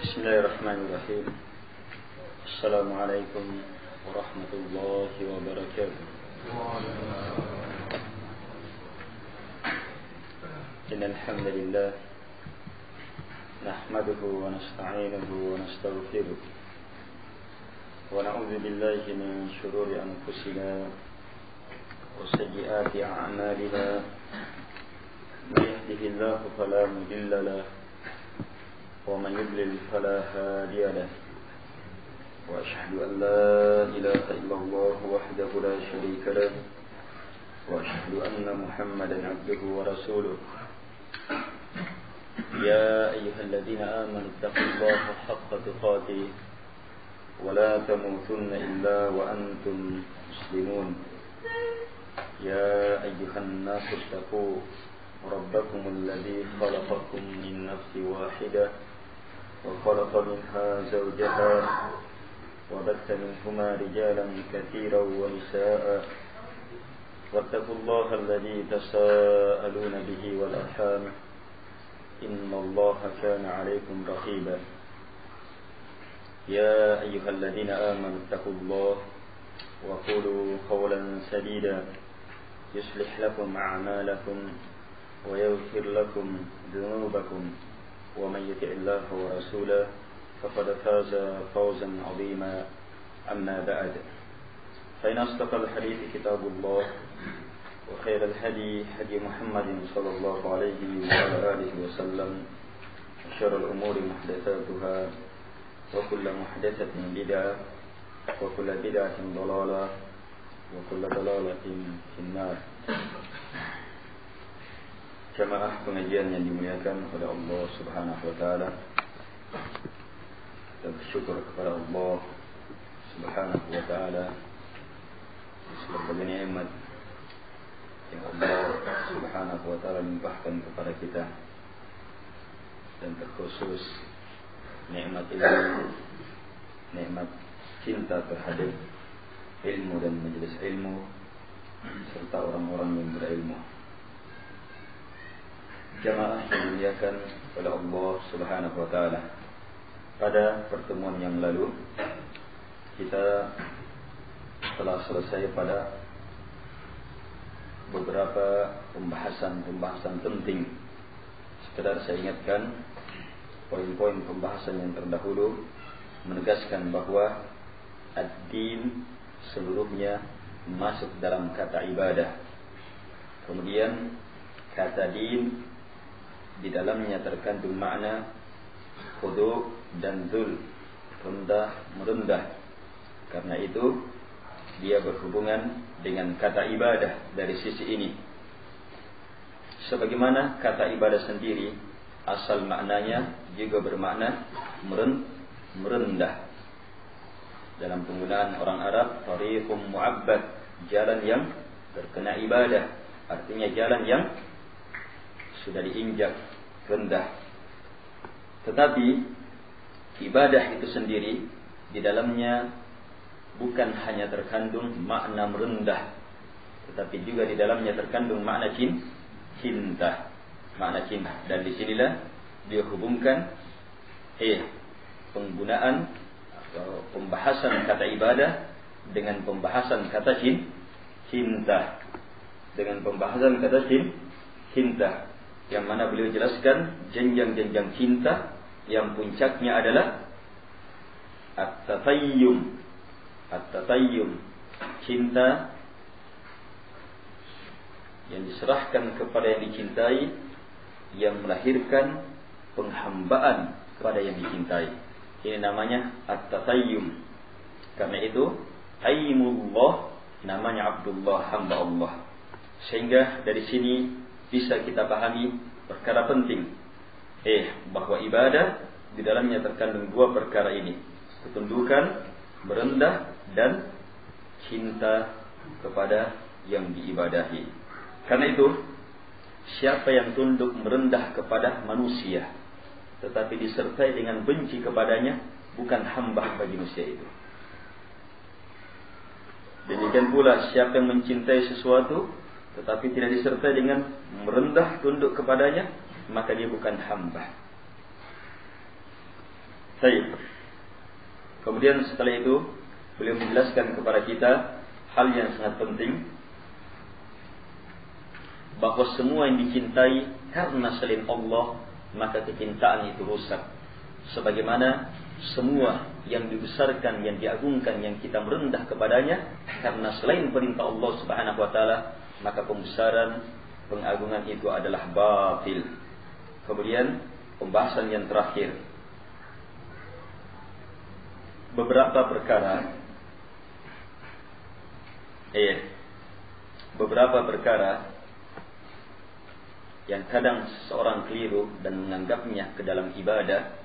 Bismillahirrahmanirrahim. Assalamualaikum warahmatullahi wabarakatuh. Innal hamdalillah nahmaduhu wa nasta'inuhu wa nastaghfiruh wa na'udzu billahi min shururi anfusina wa sayyiati a'malina. May yahdihillahu fala mudilla lahu ومن يضلل فلا هادي له وأشهد أن لا إله إلا الله وحده لا شريك له وأشهد أن محمدا عبده ورسوله. يا أيها الذين آمنوا اتقوا الله حق تقاته ولا تموتن إلا وأنتم مسلمون. يا أيها الناس اتقوا ربكم الذي خلقكم من نفس واحدة وخلق منها زوجها وبث منهما رجالا كثيرا ونساء واتقوا الله الذي تساءلون به والأرحام إن الله كان عليكم رقيبا. يا أيها الذين آمنوا اتقوا الله وقولوا قولا سديدا يصلح لكم أعمالكم ويغفر لكم ذنوبكم ومن يطع الله ورسوله فقد فاز فوزا عظيما. أما بعد فإن أصدق الحديث كتاب الله وخير الهدي هدي محمد صلى الله عليه وعلى آله وسلم وشر الأمور محدثاتها وكل محدثة بدعة وكل بدعة ضلالة وكل ضلالة في النار. Jamaah pengajian yang dimuliakan oleh Allah Subhanahu wa taala, dan bersyukur kepada Allah Subhanahu wa taala atas berbagai nikmat yang Allah Subhanahu wa taala limpahkan kepada kita, dan terkhusus nikmat ilmu, nikmat cinta terhadap ilmu dan majelis ilmu serta orang-orang yang berilmu. Jamaah yang dimuliakan oleh Allah Subhanahu wa taala, pada pertemuan yang lalu kita telah selesai pada beberapa pembahasan penting. Sekedar saya ingatkan poin-poin pembahasan yang terdahulu menegaskan bahwa ad-din seluruhnya masuk dalam kata ibadah. Kemudian kata din di dalamnya terkandung makna khudu' dan dzul, rendah merendah. Karena itu dia berhubungan dengan kata ibadah dari sisi ini. Sebagaimana kata ibadah sendiri asal maknanya juga bermakna merendah. Dalam penggunaan orang Arab, tariqum mu'abbad, jalan yang terkena ibadah, artinya jalan yang sudah diinjak rendah. Tetapi ibadah itu sendiri di dalamnya bukan hanya terkandung makna merendah, tetapi juga di dalamnya terkandung makna cinta, makna cinta. Dan disinilah dia hubungkan penggunaan atau pembahasan kata ibadah dengan pembahasan kata cinta, dengan pembahasan kata cinta, yang mana beliau jelaskan jenjang-jenjang cinta yang puncaknya adalah at-tatayyum, cinta yang diserahkan kepada yang dicintai, yang melahirkan penghambaan kepada yang dicintai. Ini namanya at-tatayyum. Karena itu Aimullah, namanya Abdullah, hamba Allah. Sehingga dari sini bisa kita pahami perkara penting, bahwa ibadah di dalamnya terkandung dua perkara ini, ketundukan, merendah, dan cinta kepada yang diibadahi. Karena itu, siapa yang tunduk merendah kepada manusia, tetapi disertai dengan benci kepadanya, bukan hamba bagi manusia itu. Demikian pula siapa yang mencintai sesuatu tetapi tidak disertai dengan merendah tunduk kepadanya, maka dia bukan hamba. Baik. Kemudian setelah itu beliau menjelaskan kepada kita hal yang sangat penting, bahwa semua yang dicintai karena selain Allah, maka kecintaan itu rusak. Sebagaimana semua yang dibesarkan, yang diagungkan, yang kita merendah kepadanya karena selain perintah Allah Subhanahu wa taala, maka pembesaran, pengagungan itu adalah batil. Kemudian pembahasan yang terakhir, beberapa perkara yang kadang seorang keliru dan menganggapnya ke dalam ibadah,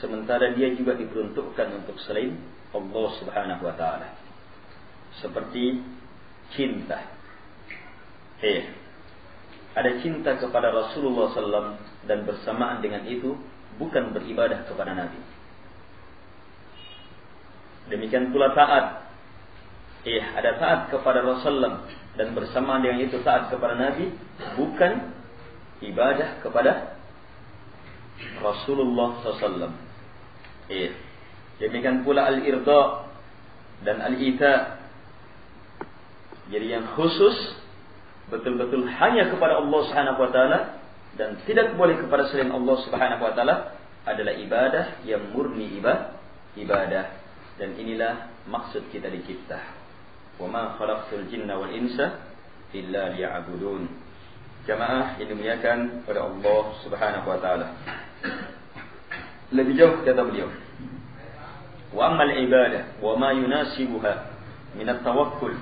sementara dia juga diperuntukkan untuk selain Allah Subhanahu wa taala. Seperti cinta. Ada cinta kepada Rasulullah SAW dan bersamaan dengan itu bukan beribadah kepada Nabi. Demikian pula taat. Ada taat kepada Rasulullah dan bersamaan dengan itu taat kepada Nabi, bukan ibadah kepada Rasulullah SAW. Demikian pula al-irda dan al-ita. Jadi yang khusus betul-betul hanya kepada Allah Subhanahu wa taala dan tidak boleh kepada selain Allah Subhanahu wa taala adalah ibadah yang murni ibadah. Dan inilah maksud kita dicipta. Wa ma khalaqtul jinna wal insa illa liya'budun. Jamaah yang dimuliakan oleh Allah Subhanahu wa taala. Lebih jauh kata beliau, wa ammal ibadah wa ma yunasibuha min at-tawakkul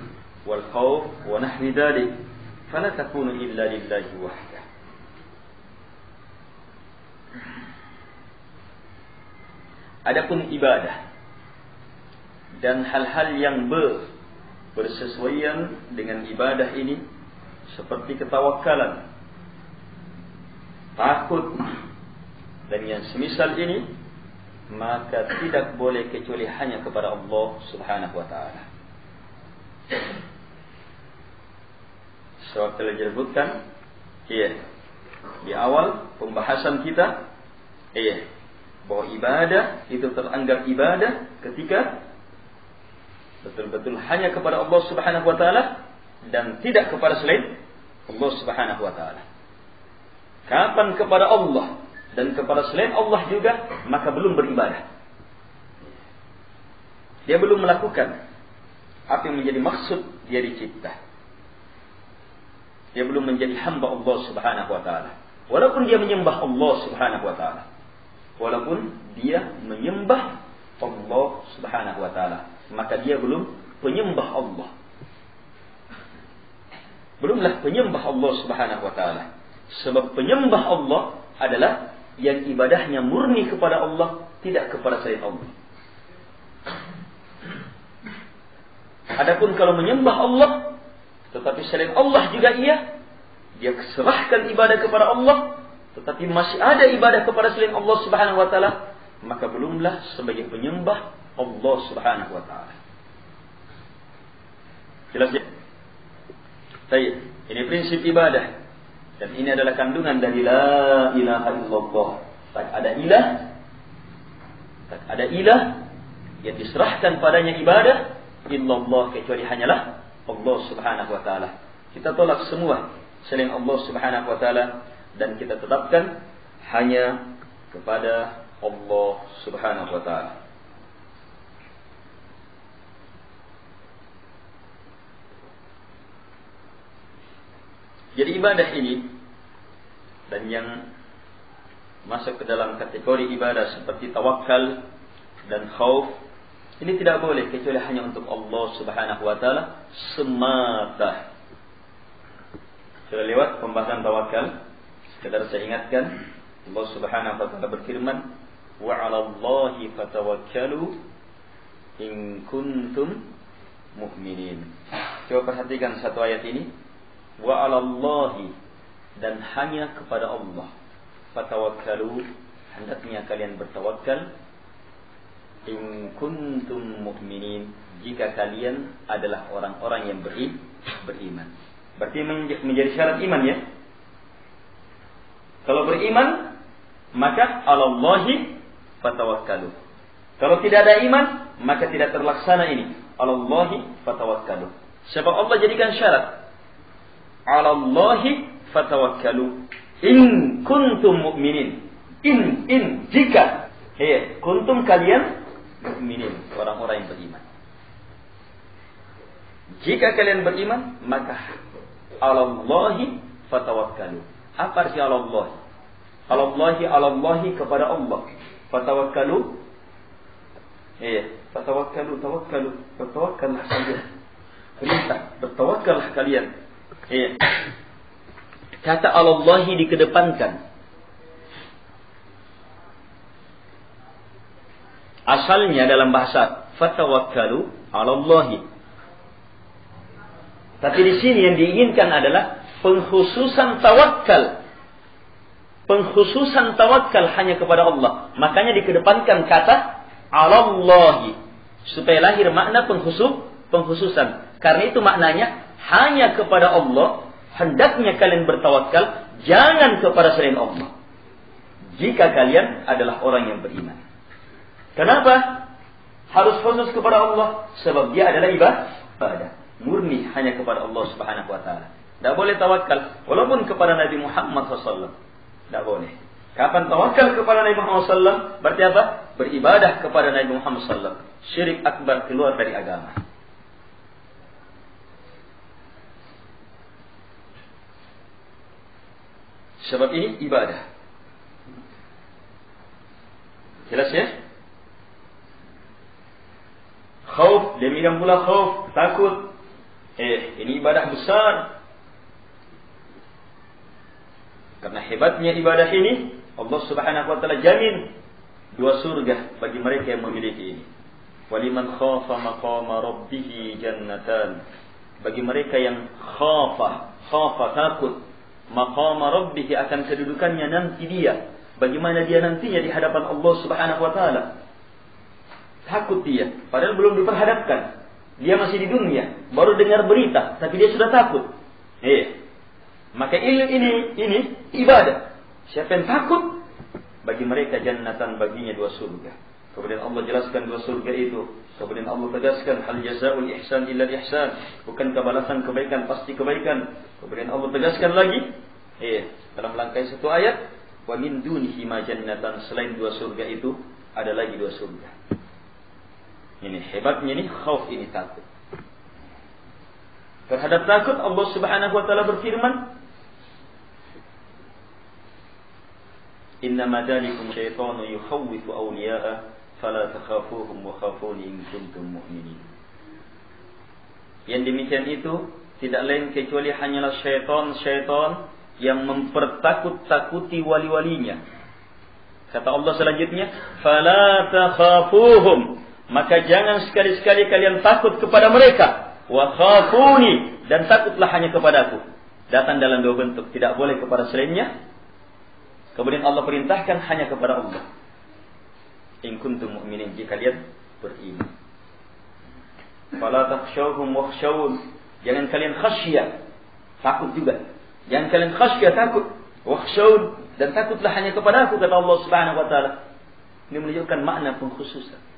wal khawf wa nahwi dhalik fala takunu illa lillahi wahdah. Adapun ibadah dan hal-hal yang bersesuaian dengan ibadah ini, seperti ketawakalan, takut, dan yang semisal ini, maka tidak boleh kecuali hanya kepada Allah Subhanahu wa taala. Sebab telah disebutkan di awal pembahasan kita, bahwa ibadah itu teranggap ibadah ketika betul-betul hanya kepada Allah Subhanahu wa taala dan tidak kepada selain Allah Subhanahu wa taala. Kapan kepada Allah dan kepada selain Allah juga, maka belum beribadah. Dia belum melakukan apa yang menjadi maksud dia dicipta. Dia belum menjadi hamba Allah Subhanahu wa taala. Walaupun dia menyembah Allah Subhanahu wa taala. Walaupun dia menyembah Allah Subhanahu wa taala, maka dia belum penyembah Allah. Belumlah penyembah Allah Subhanahu wa taala. Sebab penyembah Allah adalah yang ibadahnya murni kepada Allah, tidak kepada selain Allah. Adapun kalau menyembah Allah tetapi selain Allah juga dia serahkan ibadah kepada Allah, tetapi masih ada ibadah kepada selain Allah Subhanahu wa taala, maka belumlah sebagai penyembah Allah Subhanahu wa taala. Jelas ya? Baik, ini prinsip ibadah. Dan ini adalah kandungan dari la ilaha illallah. Tak ada ilah yang diserahkan padanya ibadah illallah, kecuali hanyalah Allah Subhanahu wa taala. Kita tolak semua selain Allah Subhanahu wa taala dan kita tetapkan hanya kepada Allah Subhanahu wa taala. Jadi ibadah ini dan yang masuk ke dalam kategori ibadah seperti tawakal dan khauf Ini tidak boleh kecuali hanya untuk Allah Subhanahu wa taala semata. Sudah lewat pembahasan tawakal. Sekedar saya ingatkan, Allah Subhanahu wa taala berfirman, "Wa 'alallahi fatawakkalu in kuntum mu'minin." Coba perhatikan satu ayat ini. Wa 'alallahi, dan hanya kepada Allah. Fatawakkalu, hendaknya kalian bertawakal. In kuntum mu'minin, jika kalian adalah orang-orang yang beriman. Berarti menjadi syarat iman ya. Kalau beriman, maka 'alallahi fatawakkalu. Kalau tidak ada iman, maka tidak terlaksana ini. 'Alallahi fatawakkalu. Sebab Allah jadikan syarat. 'Alallahi fatawakkalu in kuntum mu'minin. In jika kuntum kalian mu'minin, orang-orang yang beriman. Jika kalian beriman, maka 'alallahi fatawakkalu. Apa arti 'alallahi? 'Alallahi kepada Allah. Fatawakkalu tawakkallah kalian. Perintah, bertawakallah kalian. Kata 'alallahi dikedepankan. Asalnya dalam bahasa fatawakkalu 'alallahi. Tapi di sini yang diinginkan adalah pengkhususan tawakal. Pengkhususan tawakal hanya kepada Allah. Makanya dikedepankan kata 'alallahi supaya lahir makna pengkhususan. Karena itu maknanya hanya kepada Allah hendaknya kalian bertawakal, jangan kepada selain Allah. Jika kalian adalah orang yang beriman. Kenapa harus khusus kepada Allah? Sebab dia adalah ibadah murni hanya kepada Allah Subhanahu wa taala. Tidak boleh tawakal walaupun kepada Nabi Muhammad SAW. Tidak boleh. Kapan tawakal kepada Nabi Muhammad SAW? Berarti apa? Beribadah kepada Nabi Muhammad SAW. Syirik akbar, keluar dari agama. Sebab ini ibadah. Jelas ya? Khauf, demikian pula khauf, takut. Ini ibadah besar. Karena hebatnya ibadah ini, Allah Subhanahu wa taala jamin 2 surga bagi mereka yang memiliki ini. Waliman khafa maqama rabbih jannatan. Bagi mereka yang khafa takut maqama rabbih akan kedudukannya nanti dia. Bagaimana dia nantinya di hadapan Allah Subhanahu wa taala. Takut dia, padahal belum diperhadapkan. Dia masih di dunia, baru dengar berita, tapi dia sudah takut. Maka ini ibadah. Siapa yang takut? Bagi mereka jannatan, baginya 2 surga. Kemudian Allah jelaskan 2 surga itu. Kemudian Allah tegaskan hal jazaa'ul ihsan illa ihsan. Bukan kebalasan kebaikan pasti kebaikan. Kemudian Allah tegaskan lagi, dalam rangkai satu ayat, wa min dunihi ma jannatan, selain 2 surga itu ada lagi 2 surga. Ini hebatnya ini khauf, ini takut. Terhadap takut Allah Subhanahu wa taala berfirman, "Innama dzalikum syaitanu yukhawwifu awliya'ah fala takhafuhum wa khafuni in kuntum mu'minin." Yang demikian itu tidak lain kecuali hanyalah syaitan yang mempertakut-takuti wali-walinya. Kata Allah selanjutnya, "Fala takhafuhum." Maka jangan sekali-sekali kalian takut kepada mereka. Wa khafuni, dan takutlah hanya kepadaku. Datang dalam 2 bentuk, tidak boleh kepada selainnya. Kemudian Allah perintahkan hanya kepada Allah. In kuntum mu'minin, jika kalian beriman. Fala takhshawhum wakhshawun. Jangan kalian khasyah, takut juga. Jangan kalian khasyah, takut. Wakhshawun, dan takutlah hanya kepada aku, kata Allah Subhanahu wa taala. Ini menunjukkan makna pengkhususan.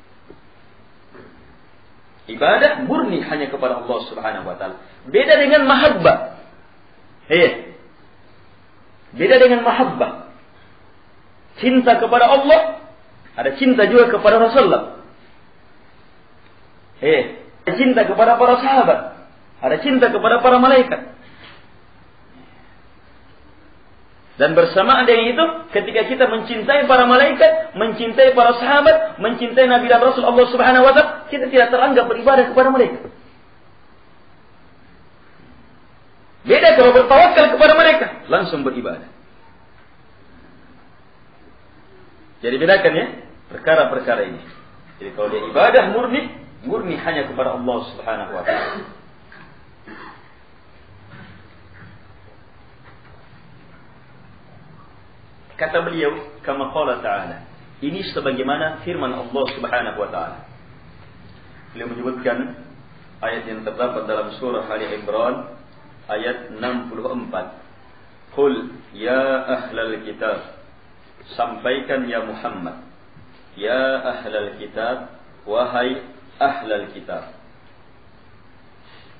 Ibadah murni hanya kepada Allah Subhanahu wa taala. Beda dengan mahabbah. Beda dengan mahabbah. Cinta kepada Allah, ada cinta juga kepada Rasulullah. Ada cinta kepada para sahabat, ada cinta kepada para malaikat. Dan bersamaan dengan itu, ketika kita mencintai para malaikat, mencintai para sahabat, mencintai Nabi dan Rasul Allah Subhanahu wa taala, kita tidak teranggap beribadah kepada mereka. Beda kalau bertawakal kepada mereka, langsung beribadah. Jadi bedakan ya perkara-perkara ini. Jadi kalau dia ibadah murni hanya kepada Allah Subhanahu wa taala. Kata beliau, kama qala ta'ala. Ini sebagaimana firman Allah Subhanahu wa taala. Beliau menyebutkan ayat yang terdapat dalam surah Ali Imran ayat 64. Qul ya ahlal kitab. Sampaikan ya Muhammad. Ya ahlal kitab, wahai ahlal kitab.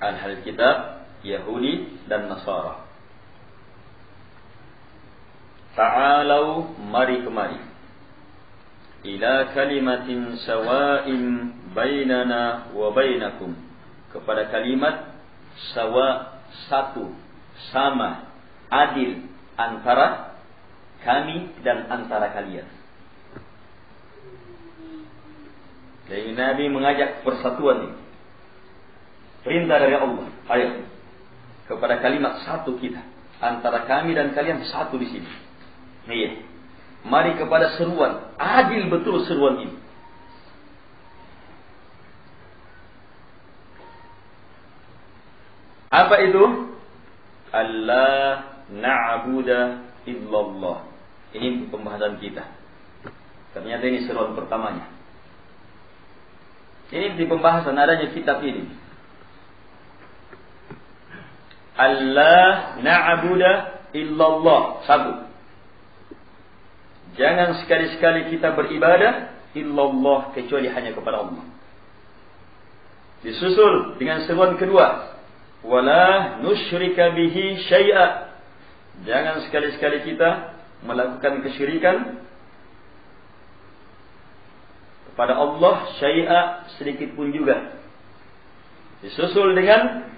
Ahlal kitab Yahudi dan Nasara. Ta'alau, mari kemari, ila kalimatin sawa'in bainana wa bainakum, kepada kalimat sawa, satu, sama, adil antara kami dan antara kalian. Jadi Nabi mengajak persatuan ini. Perintah dari Allah, ayo kepada kalimat satu kita, antara kami dan kalian satu di sini. Iya. Mari kepada seruan, adil betul seruan ini. Apa itu? Allah na'budu illallah. Ini pembahasan kita. Ternyata ini seruan pertamanya. Ini di pembahasan adanya kitab ini. Allah na'budu illallah. Satu. Jangan sekali-sekali kita beribadah illallah, kecuali hanya kepada Allah. Disusul dengan seruan kedua, wala nusyrika bihi syai'a. Jangan sekali-sekali kita melakukan kesyirikan kepada Allah syai'a, sedikit pun juga. Disusul dengan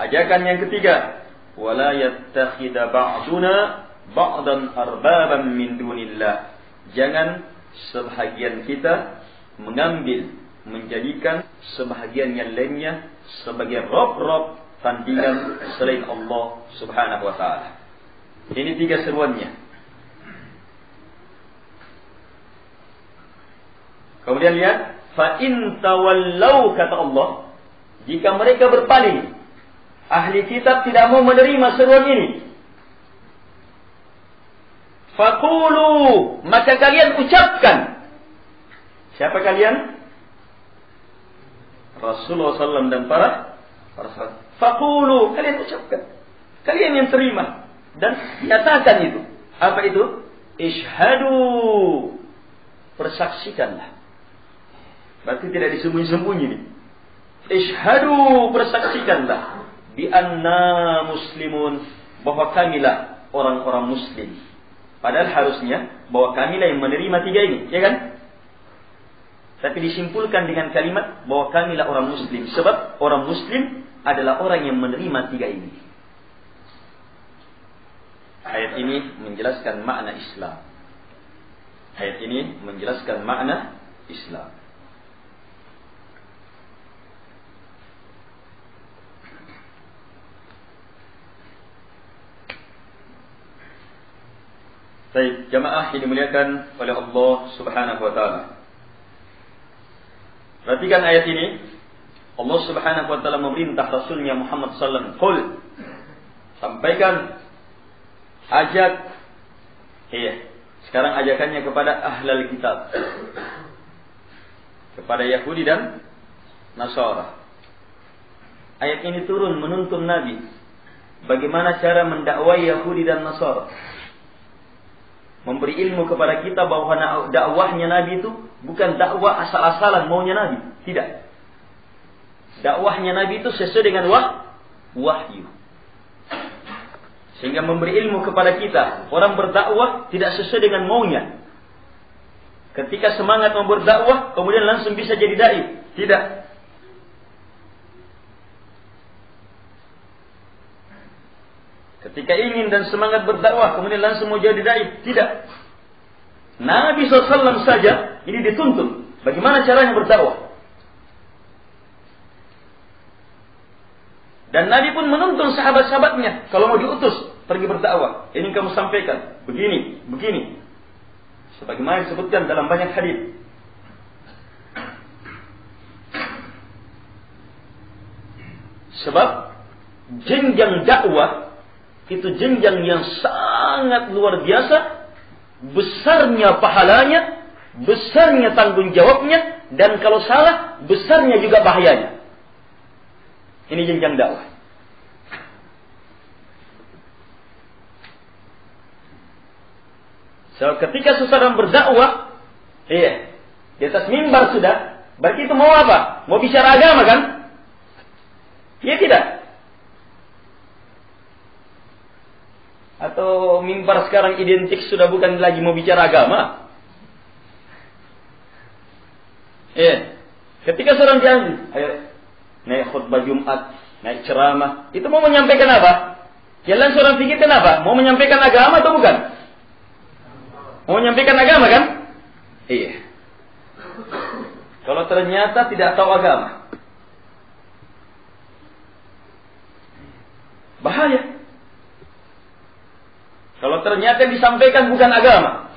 ajakan yang ketiga, wala yattakhidha ba'duna ba'dan arbaban min dunillah. Jangan sebahagian kita menjadikan sebahagian yang lainnya sebagai rob-rob tandingan selain Allah Subhanahu wa taala. Ini tiga seruannya. Kemudian lihat, fa in tawallau, kata Allah, jika mereka berpaling, ahli kitab tidak mau menerima seruan ini, faqulu, maka kalian ucapkan. Siapa kalian? Rasulullah SAW dan para sahabat. Faqulu, kalian ucapkan. Kalian yang terima dan nyatakan itu. Apa itu? Ishhadu, persaksikanlah. Berarti tidak disembunyi-sembunyi nih. Ishhadu, persaksikanlah. Bi anna muslimun, bahwa kamilah orang-orang muslim. Padahal harusnya bahwa kamilah yang menerima tiga ini, ya kan? Tapi disimpulkan dengan kalimat bahwa kamilah orang muslim. Sebab orang muslim adalah orang yang menerima tiga ini. Ayat ini menjelaskan makna Islam. Ayat ini menjelaskan makna Islam. Baik, jamaah yang dimuliakan oleh Allah Subhanahu wa taala. Perhatikan ayat ini. Allah Subhanahu wa taala memerintah Rasulnya Muhammad sallallahu alaihi wasallam, "Qul", sampaikan, ajak. Sekarang ajakannya kepada ahlul kitab. Kepada Yahudi dan Nasara. Ayat ini turun menuntun Nabi bagaimana cara mendakwai Yahudi dan Nasara. Memberi ilmu kepada kita bahwa dakwahnya Nabi itu bukan dakwah asal-asalan maunya Nabi. Tidak. Dakwahnya Nabi itu sesuai dengan wahyu. Sehingga memberi ilmu kepada kita. Orang berdakwah tidak sesuai dengan maunya. Ketika semangat mau berdakwah, kemudian langsung bisa jadi dai. Tidak. Ketika ingin dan semangat berdakwah, kemudian langsung mau jadi dai. Tidak. Nabi SAW saja ini dituntun. Bagaimana caranya berdakwah. Dan Nabi pun menuntun sahabat-sahabatnya. Kalau mau diutus, pergi berdakwah. Ini kamu sampaikan. Begini, begini. Sebagaimana disebutkan dalam banyak hadis. Sebab jenjang dakwah itu jenjang yang sangat luar biasa, besarnya pahalanya, besarnya tanggung jawabnya, dan kalau salah, besarnya juga bahayanya. Ini jenjang dakwah. So, ketika seseorang berdakwah, di atas mimbar sudah, berarti itu mau apa? Mau bicara agama kan? Ya tidak. Atau mimbar sekarang identik sudah bukan lagi mau bicara agama. Ketika seorang janji, ayo naik khutbah Jumat, naik ceramah, itu mau menyampaikan apa? Jalan seorang pikirkan apa? Mau menyampaikan agama atau bukan? Mau menyampaikan agama kan? Iya. Kalau ternyata tidak tahu agama, bahaya. Kalau ternyata disampaikan bukan agama,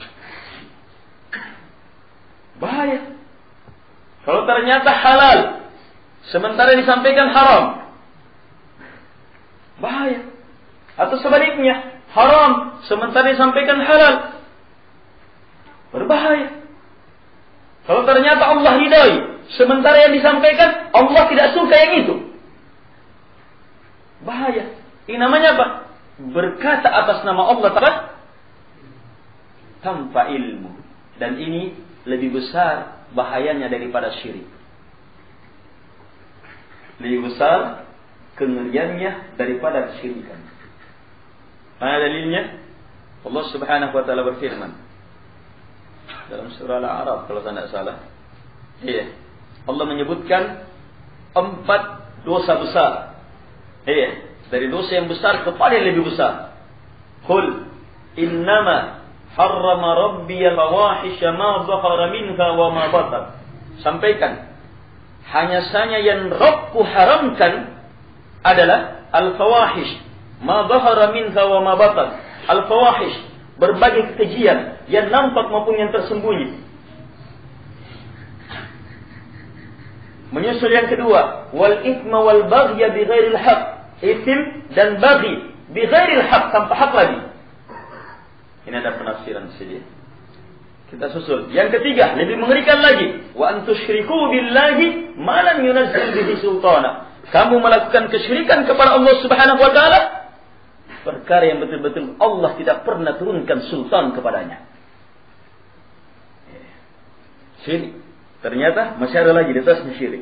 bahaya. Kalau ternyata halal, sementara disampaikan haram, bahaya. Atau sebaliknya, haram, sementara disampaikan halal, berbahaya. Kalau ternyata Allah ridai, sementara yang disampaikan Allah tidak suka yang itu, bahaya. Ini namanya apa? Berkata atas nama Allah tanpa ilmu. Dan ini lebih besar bahayanya daripada syirik. Lebih besar kengeriannya daripada kesyirikan. Mana dalilnya? Allah Subhanahu wa taala berfirman dalam surah Al-A'raf kalau saya tidak salah. Iya. Allah menyebutkan 4 dosa besar. Iya. Dari dosa yang besar kepada yang lebih besar. Qul innama harrama rabbiyal fawahisha ma dhahara minha wa ma batan. Sampaikan, hanya saja yang Rabbku haramkan adalah al-fawahish, ma dhahara minha wa ma batan. Al-fawahish, berbagai kekejian yang nampak maupun yang tersembunyi. Menyusul yang kedua, wal ithma wal baghya bighairil haqq. Isim dan bagi bighairil haq, tanpa hak lagi. Ini ada penafsiran sedih. Kita susul. Yang ketiga, lebih mengerikan lagi. Wa antusyriku billahi ma lam yunazzil bihi sultana. Kamu melakukan kesyirikan kepada Allah Subhanahu wa taala, perkara yang betul-betul Allah tidak pernah turunkan sultan kepadanya. Syirik. Ternyata masih ada lagi di atasnya syirik.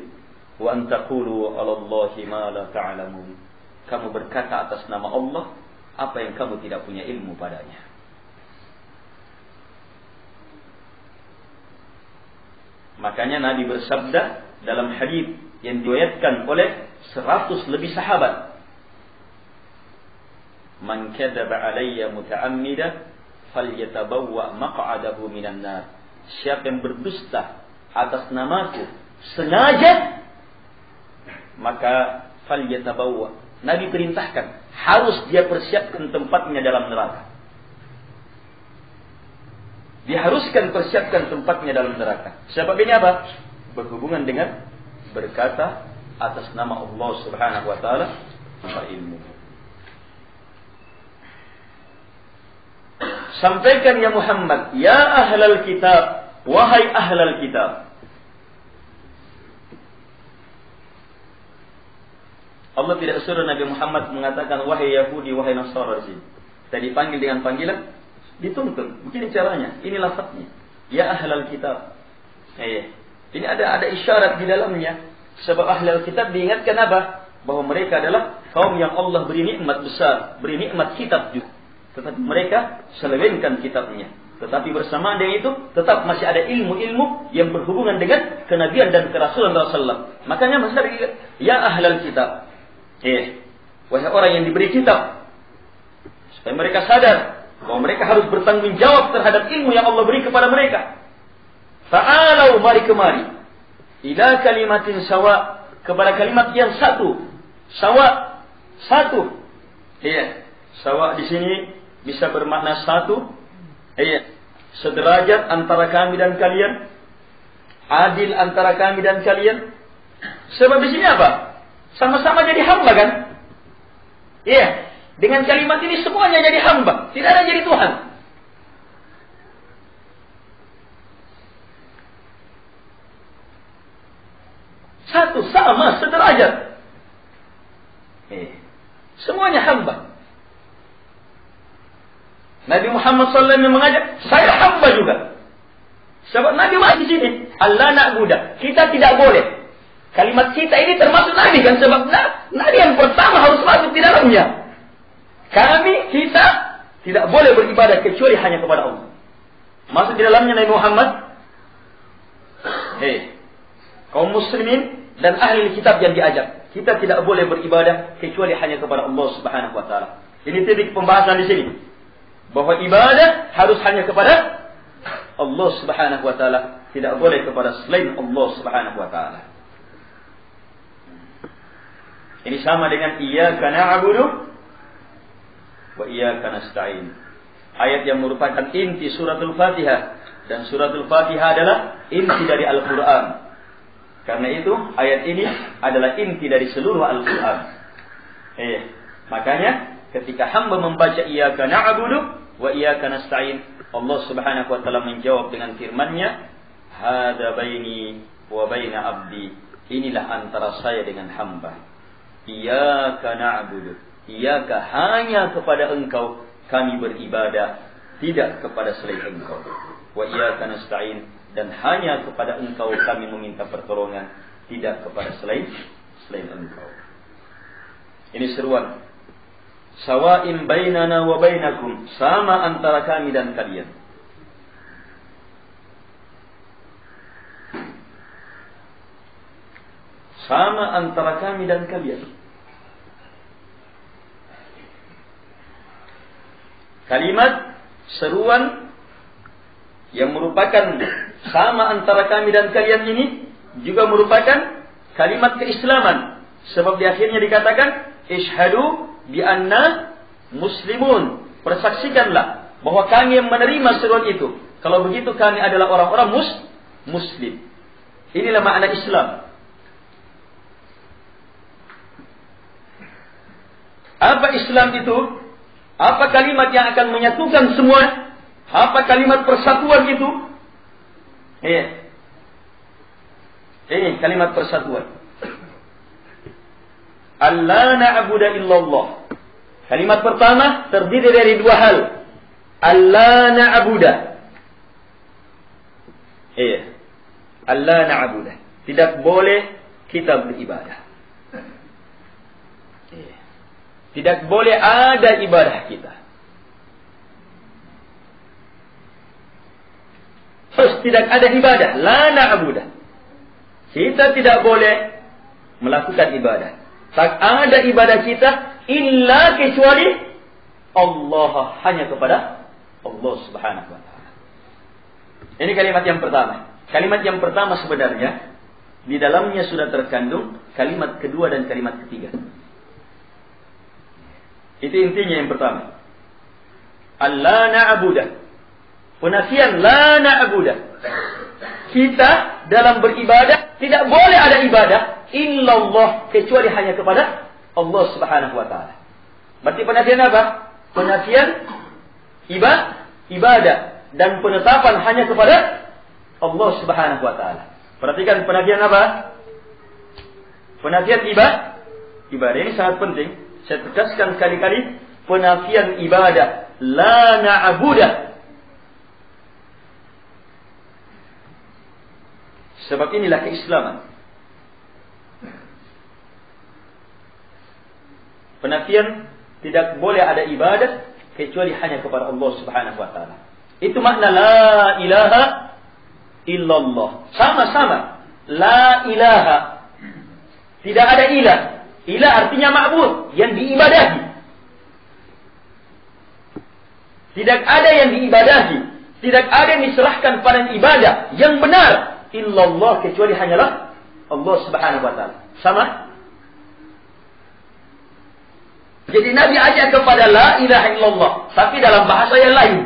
Wa antaqulu 'ala Allahi ma la ta'lamun. Kamu berkata atas nama Allah apa yang kamu tidak punya ilmu padanya. Makanya Nabi bersabda dalam hadis yang diriwayatkan oleh 100 lebih sahabat, "Man kadzaba 'alayya muta'ammidan falyatabawwa maq'adahu minan nar." Siapa yang berdusta atas namaku sengaja, maka falyatabawwa. Nabi perintahkan, harus dia persiapkan tempatnya dalam neraka. Diharuskan persiapkan tempatnya dalam neraka. Sebab ini apa? Berhubungan dengan berkata atas nama Allah Subhanahu wa taala tanpa ilmu. Sampaikan ya Muhammad, ya ahlal kitab, wahai ahlal kitab. Allah tidak suruh Nabi Muhammad mengatakan wahai Yahudi, wahai Nasrani. Tadi dipanggil dengan panggilan, dituntun. Begini caranya, ini lafadznya. Ya ahlal kitab. Ini ada isyarat di dalamnya. Sebab ahlal kitab diingatkan apa? Bahwa mereka adalah kaum yang Allah beri nikmat besar, beri nikmat kitab juga. Tetapi mereka selewengkan kitabnya. Tetapi bersamaan dengan itu, tetap masih ada ilmu-ilmu yang berhubungan dengan kenabian dan kerasulan Rasulullah. Makanya masih ya ahlal kitab. Wahai orang yang diberi kitab. Supaya mereka sadar bahwa mereka harus bertanggung jawab terhadap ilmu yang Allah beri kepada mereka. Ta'alau, mari kemari. Ila kalimatin sawa, kepada kalimat yang satu. Sawa, satu. Iya. Sawa di sini bisa bermakna satu. Iya. Sederajat antara kami dan kalian. Adil antara kami dan kalian. Sebab di sini apa? Sama-sama jadi hamba kan? Iya. Dengan kalimat ini semuanya jadi hamba. Tidak ada jadi Tuhan. Satu, sama, sederajat. Semuanya hamba. Nabi Muhammad SAW yang mengajak, saya hamba juga. Sebab Nabi masih di sini. Allah na'budah. Kita tidak boleh. Kalimat kita ini termasuk Nabi kan. Sebab Nabi yang pertama harus masuk di dalamnya. Kita tidak boleh beribadah kecuali hanya kepada Allah. Masuk di dalamnya Nabi Muhammad. Kaum muslimin dan ahli kitab yang diajak. Kita tidak boleh beribadah kecuali hanya kepada Allah Subhanahu wa taala. Ini titik pembahasan di sini. Bahwa ibadah harus hanya kepada Allah Subhanahu wa taala, tidak boleh kepada selain Allah Subhanahu wa taala. Ini sama dengan iyyaka na'budu wa iyyaka nasta'in. Ayat yang merupakan inti suratul Fatihah, dan suratul Fatihah adalah inti dari Al-Qur'an. Karena itu ayat ini adalah inti dari seluruh Al-Qur'an. Makanya ketika hamba membaca iyyaka na'budu wa iyyaka nasta'in, Allah Subhanahu wa taala menjawab dengan firman-Nya, "Hadza baini wa baina 'abdi." Inilah antara saya dengan hamba. Iyyaka na'budu. Iyyaka, hanya kepada Engkau kami beribadah, tidak kepada selain Engkau. Wa iyyaka nasta'in, dan hanya kepada Engkau kami meminta pertolongan, tidak kepada selain Engkau. Ini seruan. Sawa'in bainana wa bainakum, sama antara kami dan kalian. Sama antara kami dan kalian. Kalimat seruan yang merupakan sama antara kami dan kalian ini juga merupakan kalimat keislaman. Sebab di akhirnya dikatakan, Ishhadu bi anna muslimun. Persaksikanlah bahwa kami yang menerima seruan itu. Kalau begitu kami adalah orang-orang muslim. Inilah makna Islam. Apa Islam itu? Apa kalimat yang akan menyatukan semua? Apa kalimat persatuan itu? Ini kalimat persatuan. Allah na'budu illallah. Kalimat pertama terdiri dari dua hal. Allah na'budu. Allah na'budu. Tidak boleh kita beribadah. Tidak boleh ada ibadah kita. Terus tidak ada ibadah. La na'budu. Kita tidak boleh melakukan ibadah. Tak ada ibadah kita illa kecuali Allah, hanya kepada Allah Subhanahu wa taala. Ini kalimat yang pertama. Kalimat yang pertama sebenarnya di dalamnya sudah terkandung kalimat kedua dan kalimat ketiga. Itu intinya yang pertama. Allah na'budu. Penafian la na'budu. Kita dalam beribadah tidak boleh ada ibadah illallah kecuali hanya kepada Allah Subhanahu wa taala. Berarti penafian apa? Penafian ibadah dan penetapan hanya kepada Allah Subhanahu wa taala. Perhatikan penafian apa? Penafian ibadah. Ini sangat penting. Saya tegaskan sekali-kali, penafian ibadah la na'budu. Sebab inilah keislaman. Penafian tidak boleh ada ibadah kecuali hanya kepada Allah Subhanahu wa taala. Itu makna la ilaha illallah. Sama-sama. La ilaha. Tidak ada ilah. Ilah artinya ma'bud, yang diibadahi. Tidak ada yang diibadahi, tidak ada yang diserahkan pada ibadah yang benar illallah, kecuali hanyalah Allah Subhanahu wa taala. Sama? Jadi Nabi ajak kepada la ilaha illallah, tapi dalam bahasa yang lain.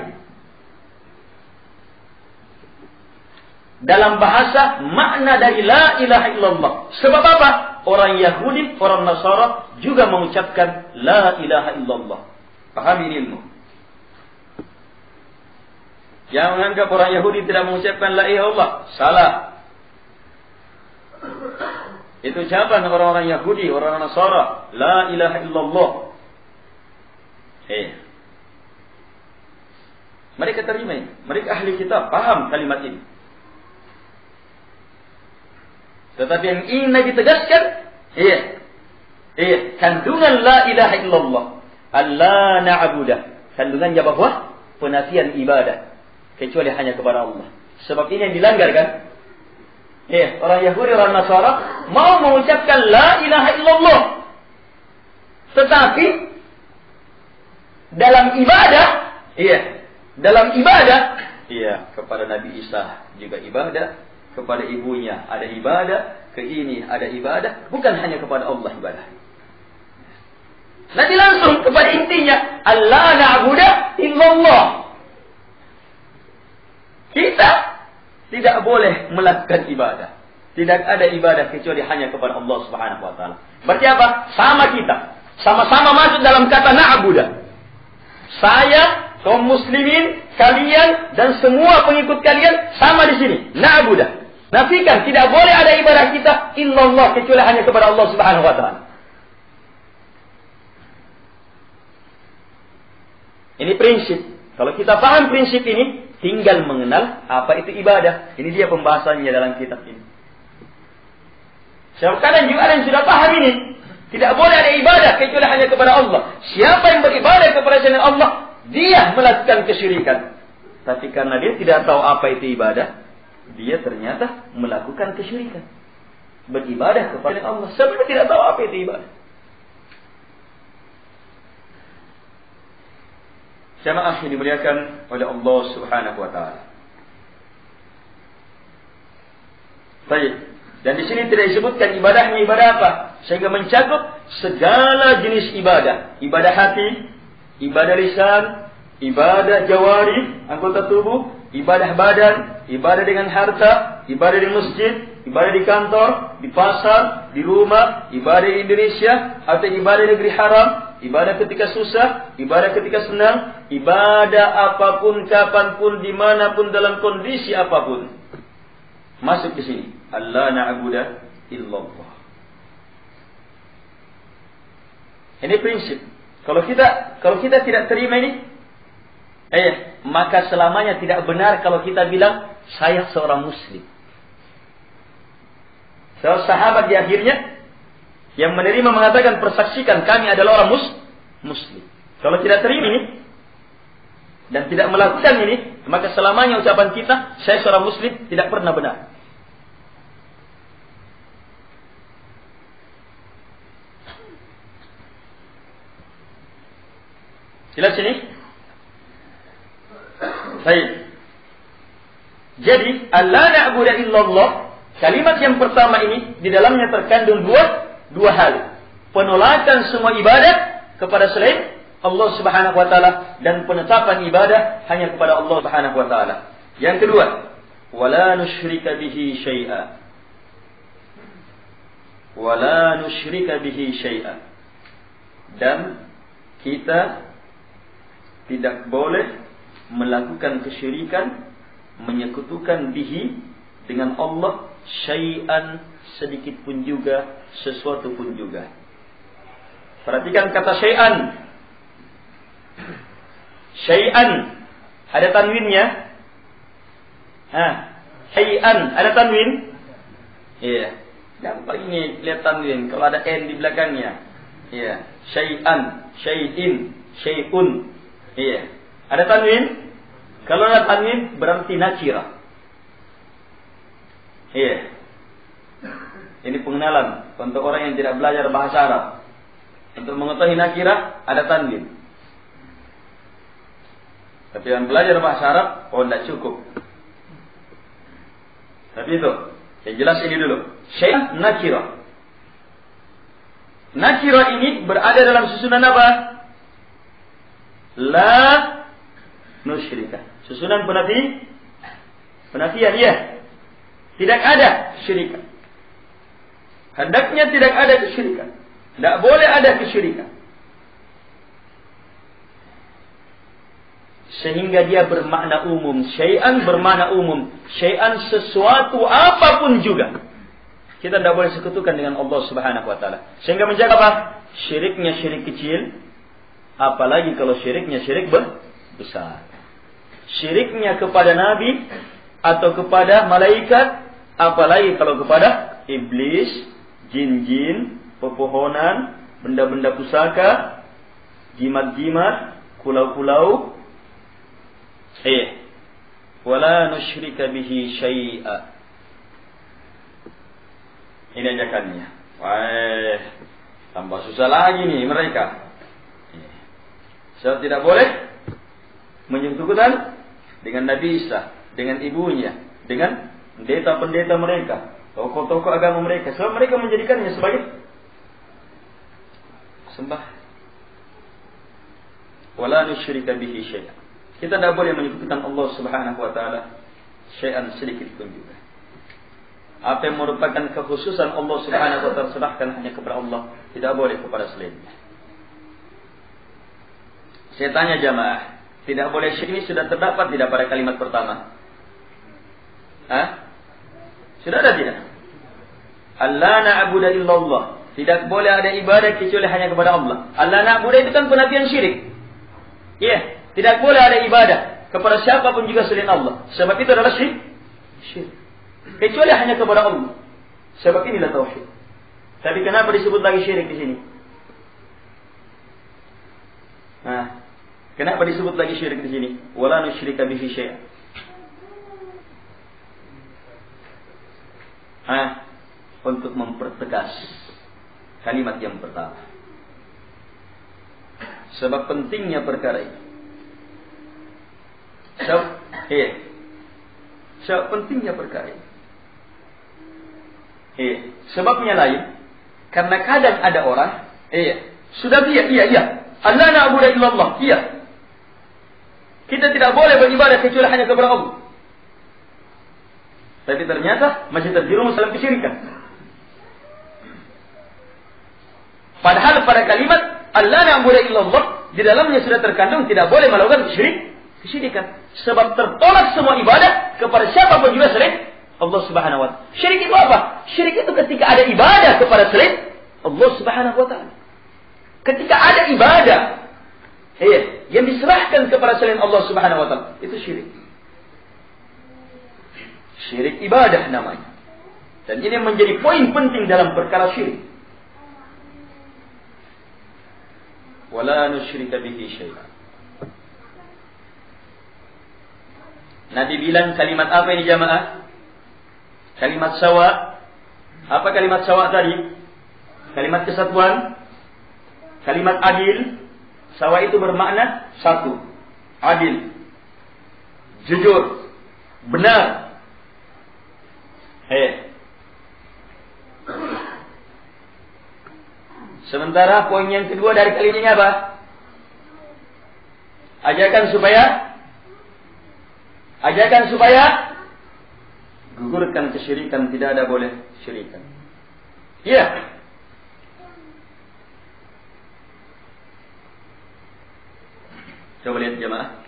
Dalam bahasa makna dari la ilaha illallah. Sebab apa? Orang Yahudi, orang Nasara juga mengucapkan la ilaha illallah. Pahami ilmu. Yang menganggap orang Yahudi tidak mengucapkan la ilaha illallah, salah. Itu ucapan orang-orang Yahudi, orang Nasara, la ilaha illallah. Mereka terima ini. Mereka ahli kitab, paham kalimat ini. Tetapi yang ingin Nabi tegaskan, kandungan la ilaha illallah, alla na'budah, kandungannya bahwa penafian ibadah kecuali hanya kepada Allah. Sebab ini yang dilanggar kan? Orang Yahudi, orang Nasara mau mengucapkan la ilaha illallah, tetapi dalam ibadah, kepada Nabi Isa juga ibadah, kepada ibunya ada ibadah, ke ini ada ibadah, bukan hanya kepada Allah ibadah. Nanti langsung kepada intinya, alla na'budu illallah. Kita tidak boleh melakukan ibadah. Tidak ada ibadah kecuali hanya kepada Allah Subhanahu wa taala. Berarti apa? Sama kita. Sama-sama masuk dalam kata na'budu. Saya, kaum muslimin, kalian dan semua pengikut kalian sama di sini. Na'budu. Nafikan, tidak boleh ada ibadah kita illallah kecuali hanya kepada Allah Subhanahu wa taala. Ini prinsip. Kalau kita paham prinsip ini, tinggal mengenal apa itu ibadah. Ini dia pembahasannya dalam kitab ini. Kadang juga ada yang sudah paham ini. Tidak boleh ada ibadah kecuali hanya kepada Allah. Siapa yang beribadah kepada selain Allah, dia melakukan kesyirikan. Tapi karena dia tidak tahu apa itu ibadah, dia ternyata melakukan kesyirikan. Beribadah kepada Allah sebab dia tidak tahu apa itu ibadah. Jamaah yang dimuliakan oleh Allah Subhanahu wa taala. Baik. Dan di sini tidak disebutkan ibadahnya ibadah apa, sehingga mencakup segala jenis ibadah. Ibadah hati, ibadah lisan, ibadah jawari, anggota tubuh, ibadah badan, ibadah dengan harta, ibadah di masjid, ibadah di kantor, di pasar, di rumah, ibadah di Indonesia, atau ibadah di negeri haram, ibadah ketika susah, ibadah ketika senang, ibadah apapun, kapanpun, dimanapun, dalam kondisi apapun. Masuk ke sini. Allah na'budu illallah. Ini prinsip. Kalau kita tidak terima ini, maka selamanya tidak benar kalau kita bilang saya seorang muslim. Sahabat di akhirnya yang menerima mengatakan, persaksikan kami adalah orang muslim. Kalau tidak terima ini dan tidak melakukan ini, maka selamanya ucapan kita saya seorang muslim tidak pernah benar. Jelas ini? Baik. Jadi, alla na'budu illallah, kalimat yang pertama ini di dalamnya terkandung dua hal. Penolakan semua ibadah kepada selain Allah Subhanahu wa taala dan penetapan ibadah hanya kepada Allah Subhanahu wa taala. Yang kedua, wala nusyrika bihi syai'a. Wala nusyrika bihi syai'a. Dan kita tidak boleh melakukan kesyirikan, menyekutukan bihi dengan Allah syai'an, sedikit pun juga, sesuatu pun juga. Perhatikan kata syai'an. Syai'an ada tanwinnya. Syai'an ada tanwin. Iya. Gampang ini lihat tanwin kalau ada n di belakangnya. Iya. Syai'an, syai'in, syai'un. Iya. Ada tanwin? Kalau ada tanwin berarti nakirah. Iya. Ini pengenalan untuk orang yang tidak belajar bahasa Arab. Untuk mengetahui nakirah ada tanwin. Tapi yang belajar bahasa Arab, tidak cukup. Tapi itu, yang jelas ini dulu. Syai' nakirah. Nakirah ini berada dalam susunan apa? La nusyrika. Susunan penafian, ya. Tidak ada syirikan. Hendaknya tidak ada kesyirikan. Tidak boleh ada kesyirikan. Sehingga dia bermakna umum. Syai'an bermakna umum. Syai'an sesuatu apapun juga. Kita tidak boleh sekutukan dengan Allah Subhanahu wa taala. Sehingga menjaga apa? Syiriknya syirik kecil, apalagi kalau syiriknya syirik besar. Syiriknya kepada nabi atau kepada malaikat, apalagi kalau kepada iblis, jin-jin, pepohonan, benda-benda pusaka, jimat-jimat, pulau-pulau. Wala nusyrika bihi syai'a. Ini ajakannya. Tambah susah lagi nih mereka. Saya tidak boleh menyekutukan dengan Nabi Isa, dengan ibunya, dengan pendeta-pendeta mereka, tokoh-tokoh agama mereka. Sebab mereka menjadikannya sebagai sembah. Wala nusyrika bihi syai'a. Kita tidak boleh menyekutukan Allah Subhanahu wa taala syai'an sedikit pun juga. Apa yang merupakan kekhususan Allah Subhanahu wa taala serahkan hanya kepada Allah, tidak boleh kepada selainnya. Saya tanya jamaah, tidak boleh syirik ini sudah terdapat tidak pada kalimat pertama? Sudah ada tidak? Allah na'budu illallah. Tidak boleh ada ibadah kecuali hanya kepada Allah. Allah na'budu itu kan penafian syirik. Ya. Tidak boleh ada ibadah kepada siapapun juga selain Allah. Sebab itu adalah syirik. Kecuali hanya kepada Allah. Sebab inilah tauhid. Tapi kenapa disebut lagi syirik di sini? Kenapa disebut lagi syirik di sini? Wala nusyrika bihi syai'a. Untuk mempertegas kalimat yang pertama. Sebab pentingnya perkara ini. Sebab pentingnya perkara ini. Sebabnya lain. Karena kadang ada orang, sudah iya. Allah na'budu illallah. Iya. Kita tidak boleh beribadah kecuali hanya kepada Allah. Tapi ternyata masih terjerumus dalam kesyirikan. Padahal pada kalimat Allah na'budu illallah di dalamnya sudah terkandung tidak boleh melakukan kesyirikan. Sebab tertolak semua ibadah kepada siapapun juga selain Allah Subhanahu wa taala. Syirik itu apa? Syirik itu ketika ada ibadah kepada selain Allah Subhanahu wa taala. Ketika ada ibadah yang diserahkan kepada selain Allah Subhanahu wa taala, itu syirik. Syirik ibadah namanya. Dan ini menjadi poin penting dalam perkara syirik. Wala nusyrika bihi syai'a. Nabi bilang kalimat apa ini jamaah? Kalimat sawa. Apa kalimat sawa tadi? Kalimat kesatuan. Kalimat adil. Sawa itu bermakna satu. Adil. Jujur. Benar. Sementara poin yang kedua dari kalimat ini apa? Ajarkan supaya gugurkan kesyirikan, tidak ada boleh syirikan. Iya. Coba lihat jemaah.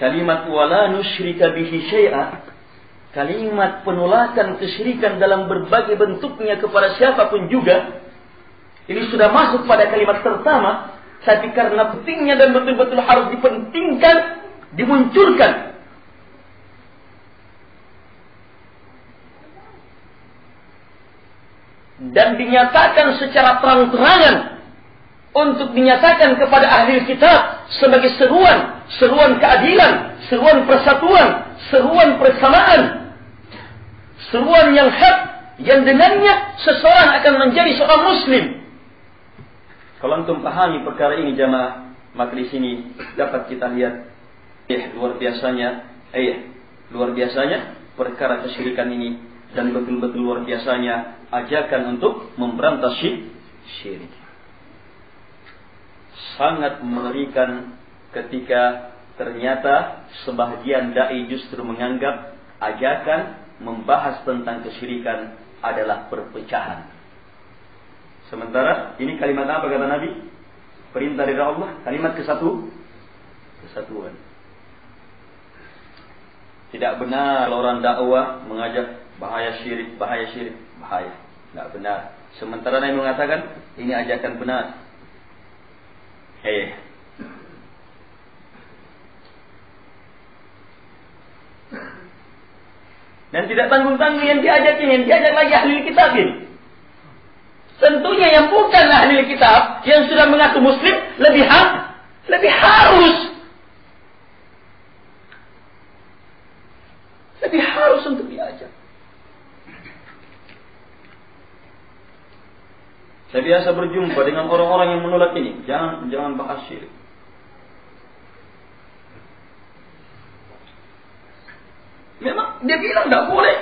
Kalimat wala nusyrika bihi syai'a, kalimat penolakan kesyirikan dalam berbagai bentuknya kepada siapapun juga, ini sudah masuk pada kalimat pertama, tapi karena pentingnya dan betul-betul harus dipentingkan, dimunculkan. Dan dinyatakan secara terang-terangan untuk dinyatakan kepada ahli kitab sebagai seruan keadilan, seruan persatuan, seruan persamaan, seruan yang hak, yang dengannya seseorang akan menjadi seorang muslim. Kalau antum pahami perkara ini jamaah, Maka di sini dapat kita lihat luar biasanya perkara kesyirikan ini, dan betul-betul luar biasanya ajakan untuk memberantas syirik. Sangat mengerikan ketika ternyata sebahagian dai justru menganggap ajakan membahas tentang kesyirikan adalah perpecahan. Sementara ini kalimat apa kata Nabi? Perintah dari Allah, kalimat kesatuan. Tidak benar orang dakwah mengajak bahaya syirik. Tidak benar. Sementara Nabi mengatakan ini ajakan benar. Dan tidak tanggung-tanggung yang diajak lagi ahli kitab ini. Tentunya yang bukan ahli kitab, yang sudah mengaku muslim, lebih harus untuk diajak. Saya biasa berjumpa dengan orang-orang yang menolak ini. Jangan bahas syirik. Memang dia bilang tidak boleh.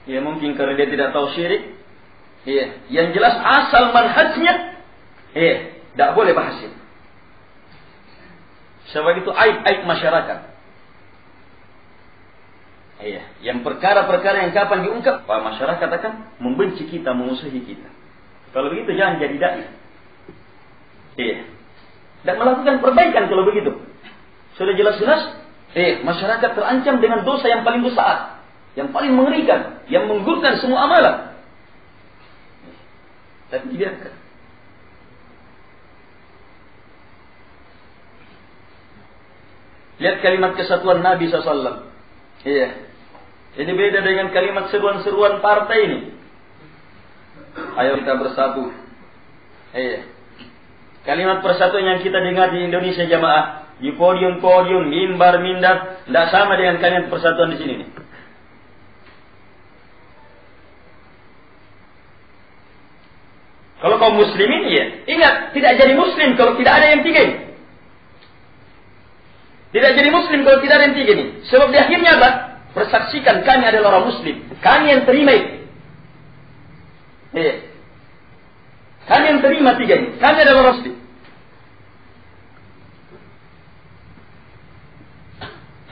Ya mungkin karena dia tidak tahu syirik. Yang jelas asal manhajnya. Tidak boleh bahas syirik. Sebab itu aib masyarakat. Yang perkara-perkara yang kapan diungkap, Pak, masyarakat akan membenci kita, memusuhi kita. Kalau begitu jangan jadi dai. Dan melakukan perbaikan kalau begitu. Sudah jelas-jelas, masyarakat terancam dengan dosa yang paling besar, yang paling mengerikan, yang menggugurkan semua amalan. Tapi biarkan. Lihat kalimat kesatuan Nabi SAW. Ini beda dengan kalimat seruan-seruan partai ini. Ayo kita bersatu. Kalimat persatuan yang kita dengar di Indonesia jamaah, di podium-podium, mimbar-mimbar, tidak sama dengan kalimat persatuan di sini nih. Kalau kaum muslimin, ingat, tidak jadi muslim kalau tidak ada yang tiga ini. Tidak jadi muslim kalau tidak ada yang tiga ini. Sebab di akhirnya apa? Persaksikan kami adalah orang muslim. Kami yang terima itu. Kami yang terima tiga ini. Kami adalah orang muslim.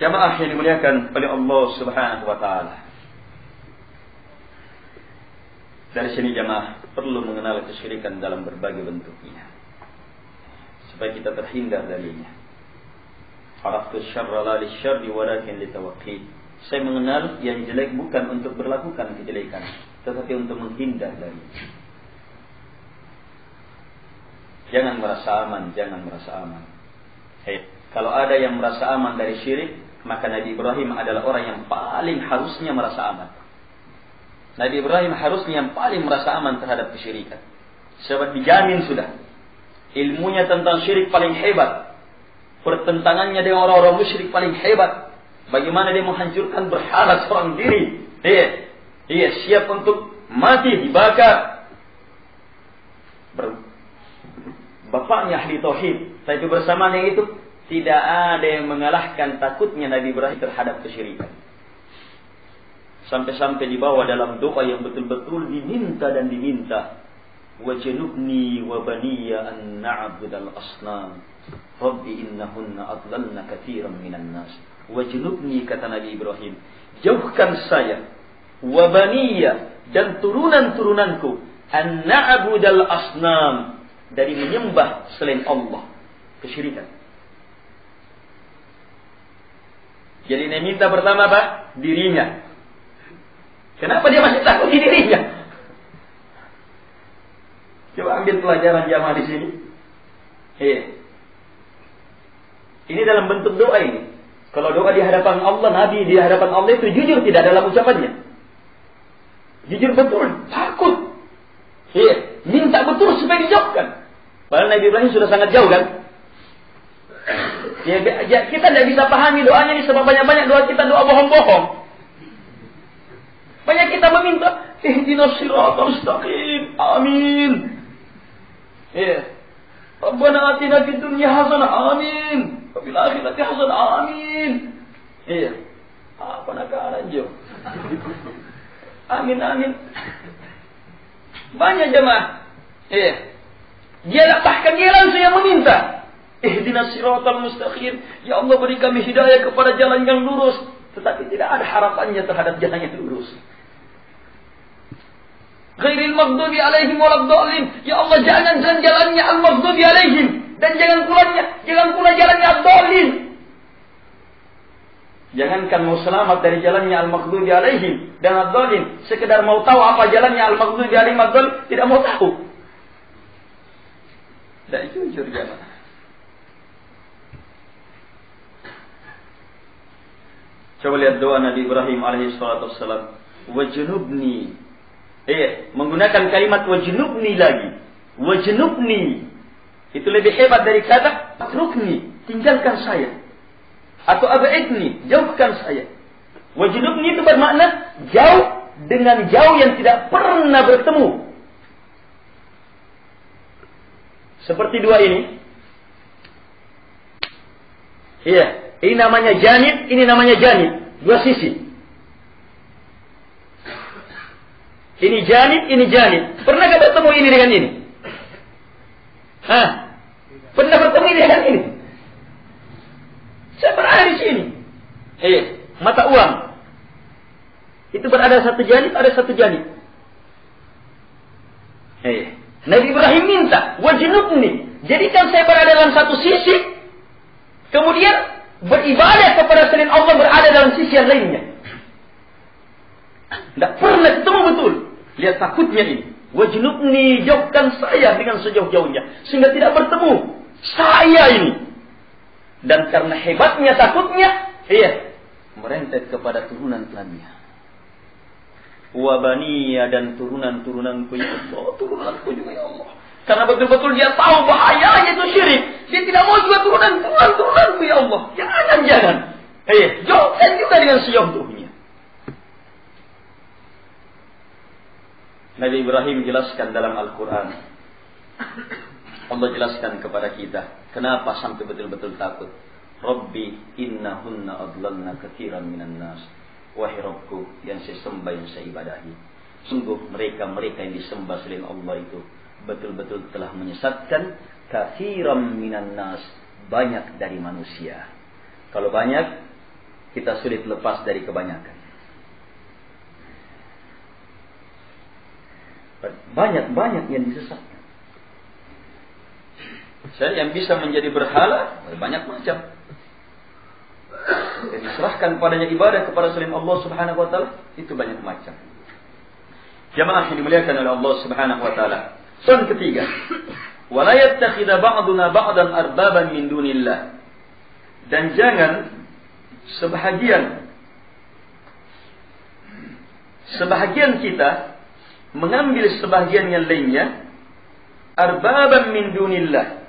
Jamaah yang dimuliakan oleh Allah Subhanahu wa taala. Dari sini jamaah perlu mengenal kesyirikan dalam berbagai bentuknya, supaya kita terhindar darinya. Araftu syarra la lisyarri walakin litawaqqi. Saya mengenal yang jelek bukan untuk berlakukan kejelekan, tetapi untuk menghindar darinya. Jangan merasa aman. Kalau ada yang merasa aman dari syirik, maka Nabi Ibrahim adalah orang yang paling harusnya merasa aman. Nabi Ibrahim harusnya yang paling merasa aman terhadap kesyirikan. Sebab dijamin sudah. Ilmunya tentang syirik paling hebat. Pertentangannya dengan orang-orang musyrik paling hebat. Bagaimana dia menghancurkan berhala seorang diri. Siap untuk mati, dibakar. Bapaknya ahli tauhid. Tapi bersamaan yang itu, tidak ada yang mengalahkan takutnya Nabi Ibrahim terhadap kesyirikan. Sampai-sampai dibawa dalam doa yang betul-betul diminta. Wajnubni wa baniya an na'budal asnam. Rabbi innahunna adlalna katsiran minan nas. Wajnubni, kata Nabi Ibrahim, jauhkan saya, wa baniya, dan turunan-turunanku, an na'budal asnam, dari menyembah selain Allah, kesyirikan. Jadi yang minta pertama apa? Dirinya. Kenapa dia masih takut di dirinya? Coba ambil pelajaran jamaah di sini. Ini dalam bentuk doa ini. Kalau doa di hadapan Allah, Nabi di hadapan Allah itu jujur tidak dalam ucapannya. Jujur betul, takut. Minta betul supaya dijauhkan. Padahal Nabi Ibrahim sudah sangat jauh kan? Kita tidak bisa pahami doanya ini sebab banyak-banyak doa kita doa bohong-bohong. Banyak kita meminta ihdinas siratal mustaqim. Amin. Iya. Rabbana atina fid dunya hasanah, amin. Wa fil akhirati hasanah, amin. Iya. Apa nakalan jo? Amin, amin. Banyak jemaah. Iya. Dia bahkan dia langsung yang meminta. Ihdinas siratal mustaqim. Ya Allah, beri kami hidayah kepada jalan yang lurus. Tetapi tidak ada harapannya terhadap jalan yang lurus. Ghairil maghdubi alaihim waladdallin. Ya Allah, jangan jalannya al-maghdubi alaihim, dan jangan pula jalannya ad-dallin. Jangankan mau selamat dari jalannya al-maghdubi alaihim dan ad-dallin, sekedar mau tahu apa jalannya al-maghdubi alaihim ad-dallin, tidak mau tahu. Tidak jujur jemaah. Coba lihat doa Nabi Ibrahim alaihi salatu wassalam. Wajnubni. Menggunakan kalimat wajnubni lagi. Wajnubni. Itu lebih hebat dari kata atrukni, tinggalkan saya. Atau ab'idni, jauhkan saya. Wajnubni itu bermakna jauh dengan jauh yang tidak pernah bertemu. Seperti dua ini. Iya, ini namanya janib, ini namanya janib. Dua sisi. Ini janib. Pernahkah bertemu ini dengan ini? Pernah bertemu ini dengan ini? Saya berada di sini. Mata uang. Itu berada satu janib, ada satu janib. Nabi Ibrahim minta, wajnubni, jadikan saya berada dalam satu sisi, kemudian beribadah kepada selain Allah berada dalam sisi yang lainnya. Tidak pernah ketemu betul. Lihat takutnya ini. Wajnubni, jauhkan saya dengan sejauh-jauhnya, sehingga tidak bertemu saya ini. Dan karena hebatnya takutnya, merentet kepada turunan-turunannya. Wa baniya, dan turunan-turunanku ya Allah, turunanku juga ya Allah. Karena betul-betul dia tahu bahayanya itu syirik. Dia tidak mau juga turunanku ya Allah. Jangan. Jauhkan juga dengan sejauh-jauhnya. Nabi Ibrahim jelaskan dalam Al-Quran. Allah jelaskan kepada kita, kenapa sampai betul-betul takut. Rabbi innahunna adlalna katsiran minan nas. Wahai Rabbku, yang saya sembah, yang saya ibadahi, sungguh mereka yang disembah selain Allah itu betul-betul telah menyesatkan katsiran minan nas, banyak dari manusia. Kalau banyak, kita sulit lepas dari kebanyakan. Banyak yang disesatkan. Saya yang bisa menjadi berhala banyak macam. Yang diserahkan padanya ibadah kepada selain Allah Subhanahu wa taala itu banyak macam. Jamaah yang dimuliakan oleh Allah Subhanahu wa taala. Soal ketiga, wala yattakhidha ba'duna ba'dan arbaban min dunillah. Dan jangan sebahagian kita mengambil sebahagian yang lainnya arbaban min dunillah,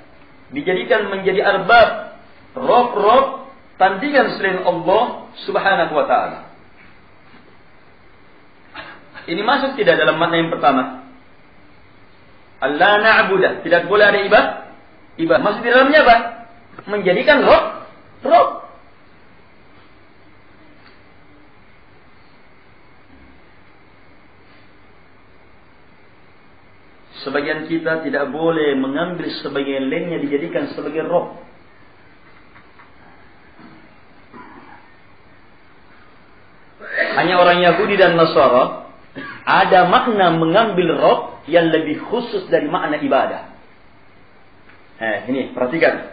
dijadikan menjadi arbab, rob tandingan selain Allah Subhanahu wa taala. Ini masuk tidak dalam makna yang pertama? Allah na'budah, tidak boleh ada ibadah. Masuk di dalamnya apa? Menjadikan rob. Sebagian kita tidak boleh mengambil sebagian lainnya dijadikan sebagai rob. Hanya orang Yahudi dan Nasara ada makna mengambil rob yang lebih khusus dari makna ibadah. Ini perhatikan.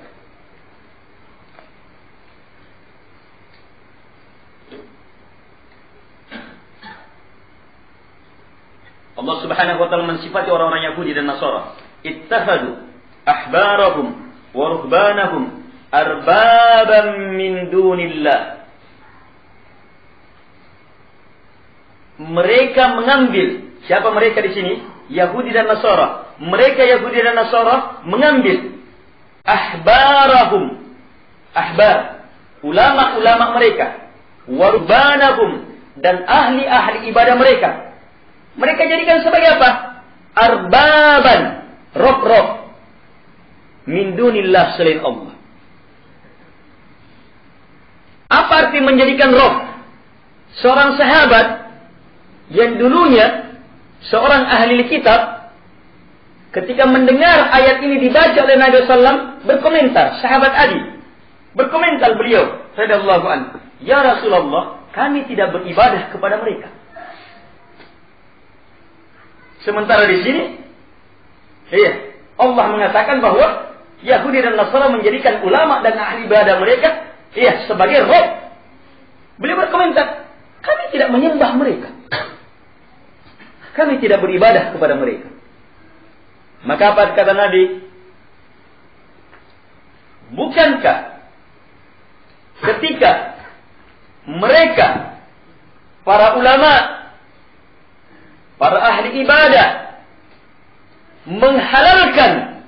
Allah Subhanahu wa taala mensifati orang-orang Yahudi dan Nasara, ittakhadhu ahbarahum wa ruhbanahum arbaban min dunillah. Mereka mengambil, siapa mereka di sini? Yahudi dan Nasara. Mereka Yahudi dan Nasara mengambil ahbarahum, ahbar, ulama-ulama mereka, wa ruhbanahum, dan ahli-ahli ibadah mereka. Mereka jadikan sebagai apa? Arbaban, rob. min dunillah selain Allah. Apa arti menjadikan Rabb? Seorang sahabat yang dulunya seorang ahli kitab, ketika mendengar ayat ini dibaca oleh Nabi SAW, berkomentar. Sahabat Adi berkomentar, beliau radhiyallahu anhu, ya Rasulullah, kami tidak beribadah kepada mereka. Sementara di sini, Allah mengatakan bahwa Yahudi dan Nasara menjadikan ulama dan ahli ibadah mereka sebagai Rabb. Beliau berkomentar, kami tidak menyembah mereka. Kami tidak beribadah kepada mereka. Maka apa kata Nabi? Bukankah ketika mereka, para ulama, para ahli ibadah, menghalalkan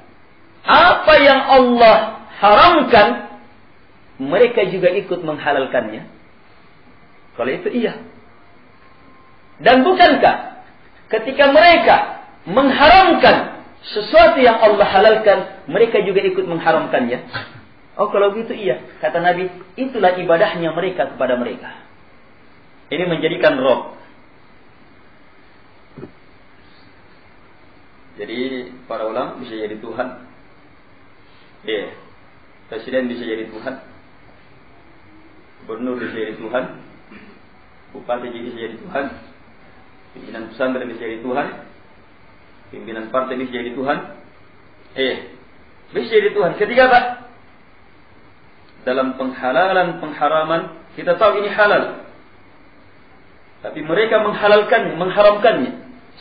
apa yang Allah haramkan, mereka juga ikut menghalalkannya? Kalau itu iya. Dan bukankah ketika mereka mengharamkan sesuatu yang Allah halalkan, mereka juga ikut mengharamkannya? Oh, kalau begitu iya. Kata Nabi, itulah ibadahnya mereka kepada mereka. Ini menjadikan Rabb. Jadi para ulama bisa jadi Tuhan. Presiden bisa jadi Tuhan. Gubernur bisa jadi Tuhan. Bupati bisa jadi Tuhan. Pimpinan pesantren bisa jadi Tuhan. Pimpinan partai bisa jadi Tuhan. Bisa jadi Tuhan. Ketiga apa? Dalam penghalalan, pengharaman, kita tahu ini halal. Tapi mereka menghalalkannya, mengharamkannya.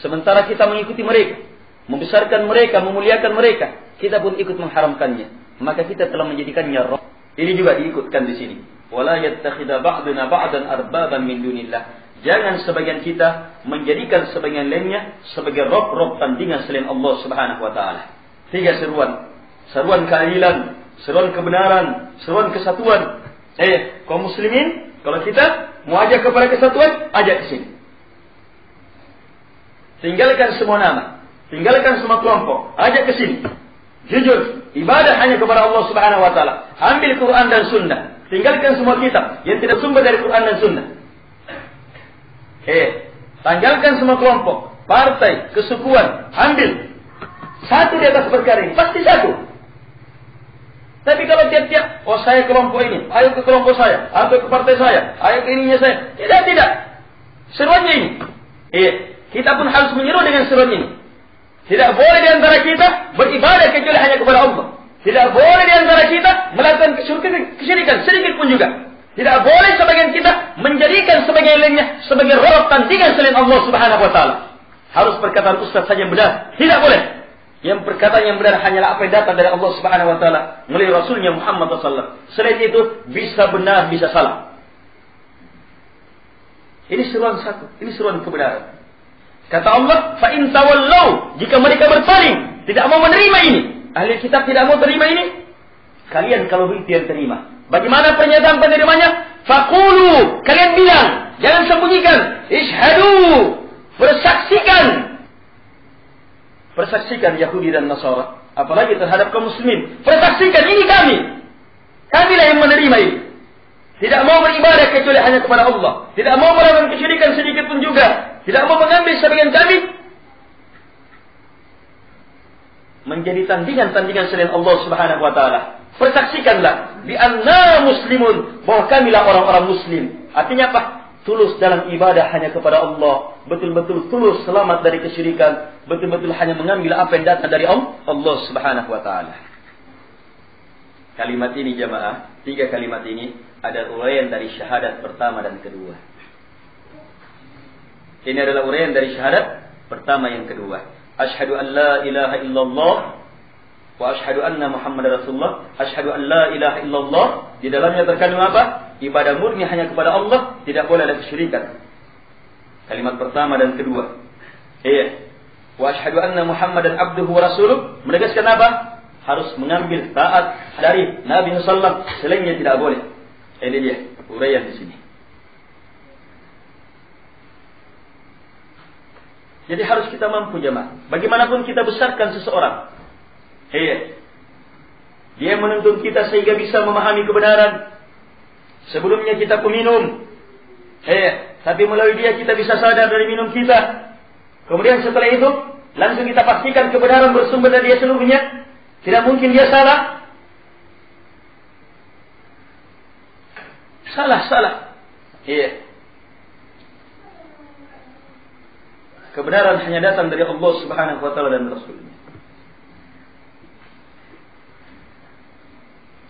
Sementara kita mengikuti mereka, membesarkan mereka, memuliakan mereka, kita pun ikut mengharamkannya. Maka kita telah menjadikannya Rabb. Ini juga diikutkan di sini. Wala yattakhidha ba'duna ba'dan arbaban min dunillah. Jangan sebagian kita menjadikan sebagian lainnya sebagai Rabb tandingan selain Allah Subhanahu wa taala. 3 seruan. Seruan keadilan, seruan kebenaran, seruan kesatuan. Kaum muslimin, kalau kita mau ajak kepada kesatuan, ajak ke sini. Tinggalkan semua nama, tinggalkan semua kelompok, ajak ke sini. Jujur, ibadah hanya kepada Allah Subhanahu wa taala. Ambil Quran dan Sunnah. Tinggalkan semua kitab yang tidak sumber dari Quran dan Sunnah. Tinggalkan semua kelompok, partai, kesukuan. Ambil satu di atas perkara ini, pasti satu. Tapi kalau tiap-tiap, saya kelompok ini, ayo ke kelompok saya, ayo ke partai saya, ayo ke ininya saya. Tidak. Seruannya ini. Kita pun harus menyeru dengan seruan ini. Tidak boleh di antara kita beribadah kecuali hanya kepada Allah. Tidak boleh di antara kita melakukan kesyirikan sedikit pun juga. Tidak boleh sebagian kita menjadikan sebagian lainnya sebagai Rabb tandingan selain Allah Subhanahu wa taala. Harus perkataan ustaz saja yang benar. Tidak boleh. Yang perkataan yang benar hanyalah apa yang datang dari Allah Subhanahu wa taala melalui Rasulnya Muhammad SAW. Selain itu bisa benar, bisa salah. Ini seruan satu, ini seruan kebenaran. Kata Allah, fa in tawallau, jika mereka berpaling, tidak mau menerima ini. Ahli kitab tidak mau terima ini. Kalian kalau begitu yang terima. Bagaimana pernyataan penerimanya? Faqulu, kalian bilang, jangan sembunyikan. Ishhadu, bersaksikan. Persaksikan Yahudi dan Nasara, apalagi terhadap kaum muslimin. Persaksikan ini kami. Kamilah yang menerima ini. Tidak mau beribadah kecuali hanya kepada Allah. Tidak mau melakukan kesyirikan sedikit pun juga. Tidak mau mengambil sebagian kami menjadi tandingan-tandingan selain Allah Subhanahu wa taala. Persaksikanlah bi anna muslimun, bahwa kamilah orang-orang muslim. Artinya apa? Tulus dalam ibadah hanya kepada Allah, betul-betul tulus selamat dari kesyirikan, betul-betul hanya mengambil apa yang datang dari Allah Subhanahu wa taala. Kalimat ini jamaah, 3 kalimat ini ada uraian dari syahadat pertama dan kedua. Ini adalah uraian dari syahadat pertama yang kedua. Asyhadu an la ilaha illallah wa asyhadu anna Muhammadar Rasulullah. Asyhadu an la ilaha illallah, di dalamnya terkandung apa? Ibadah murni hanya kepada Allah, tidak boleh ada kesyirikan. Kalimat pertama dan kedua. Wa asyhadu anna Muhammadan abduhu wa rasuluh, menegaskan apa? Harus mengambil taat dari Nabi sallallahu alaihi wasallam, selainnya tidak boleh. Ini dia uraian di sini. Jadi harus kita mampu jemaah. Bagaimanapun kita besarkan seseorang, Dia menuntun kita sehingga bisa memahami kebenaran. Sebelumnya kita peminum. Tapi melalui dia kita bisa sadar dari minum kita. Kemudian setelah itu, langsung kita pastikan kebenaran bersumber dari dia seluruhnya. Tidak mungkin dia salah. Salah. Kebenaran hanya datang dari Allah Subhanahu wa taala dan Rasul-Nya.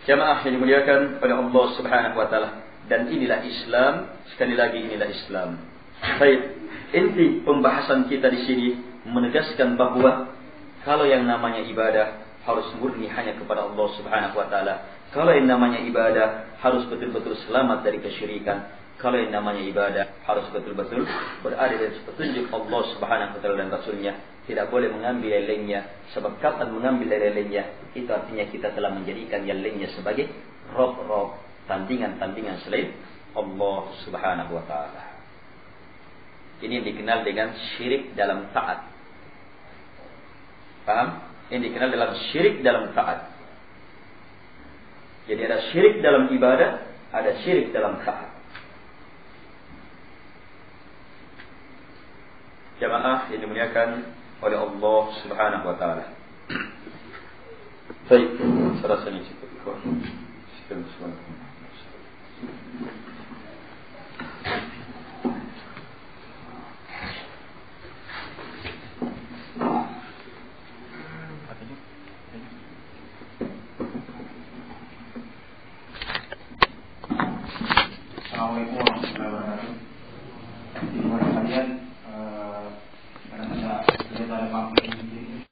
Jamaah yang dimuliakan oleh Allah Subhanahu wa taala, dan inilah Islam, sekali lagi inilah Islam. Baik, inti pembahasan kita di sini menegaskan bahwa kalau yang namanya ibadah harus murni hanya kepada Allah Subhanahu wa taala. Kalau yang namanya ibadah harus betul-betul selamat dari kesyirikan. Kalau yang namanya ibadah harus betul-betul berada di petunjuk Allah Subhanahu wa taala dan Rasul-Nya. Tidak boleh mengambil yang lainnya. Sebab kapan mengambil dari lainnya, itu artinya kita telah menjadikan yang lainnya sebagai rob-rob, tandingan-tandingan selain Allah Subhanahu wa taala. Ini dikenal dengan syirik dalam taat. Paham? Ini dikenal dalam syirik dalam taat. Jadi ada syirik dalam ibadah, ada syirik dalam taat. Jamaah yang dimuliakan oleh Allah Subhanahu wa taala. Baik, saya rasa ini cukup. Assalamualaikum warahmatullahi wabarakatuh. Di mana kalian, karena kita ada